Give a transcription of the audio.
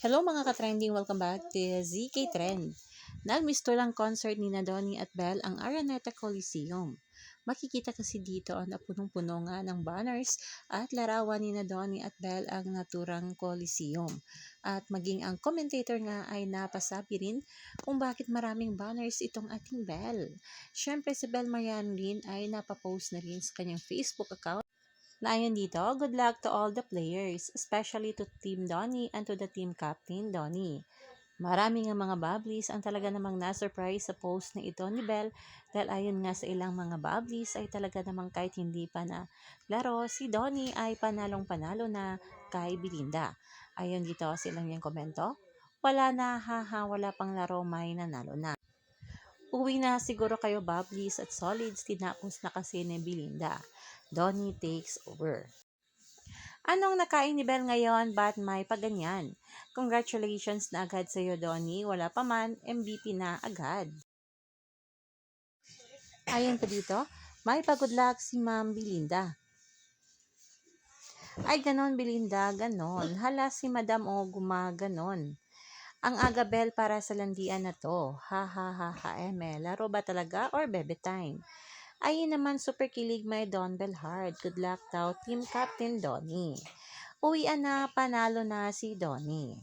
Hello mga ka-trending, welcome back to ZK Trend. Nagmisto lang concert ni Donnie at Belle ang Araneta Coliseum. Makikita kasi dito na punong-puno nga ng banners at larawan ni Donnie at Belle ang naturang Coliseum. At maging ang commentator nga ay napasabi rin kung bakit maraming banners itong ating Belle. Siyempre si Belle Marian rin ay napapost na rin sa kanyang Facebook account na ayon dito, good luck to all the players, especially to Team Donnie and to the team captain, Donnie. Marami nga mga bubblies ang talaga namang na-surprise sa post na ito ni Belle dahil ayon nga sa ilang mga bubblies ay talaga namang kahit hindi pa na laro, si Donnie ay panalong-panalo na kay Belinda. Ayon dito sa ilang yung komento, wala na haha, wala pang laro, may nanalo na. Uwi na siguro kayo bubblies at solids, tinapos na kasi ni Belinda. Donnie takes over. Anong nakain ni Belle ngayon? Ba't may paganyan? Congratulations na agad sa iyo, Donnie. Wala pa man, MVP na agad. Ayon pa dito, may pa-good luck si Ma'am Belinda. Ay, ganon Belinda, ganon. Hala si Madam o gumaganon. Ang aga Belle para sa landian na to. Ha ha ha ha laro ba talaga or bebe time? Ayun naman super kilig may Don Belhard. Good luck daw Team Captain Donnie. Uwian na, panalo na si Donnie.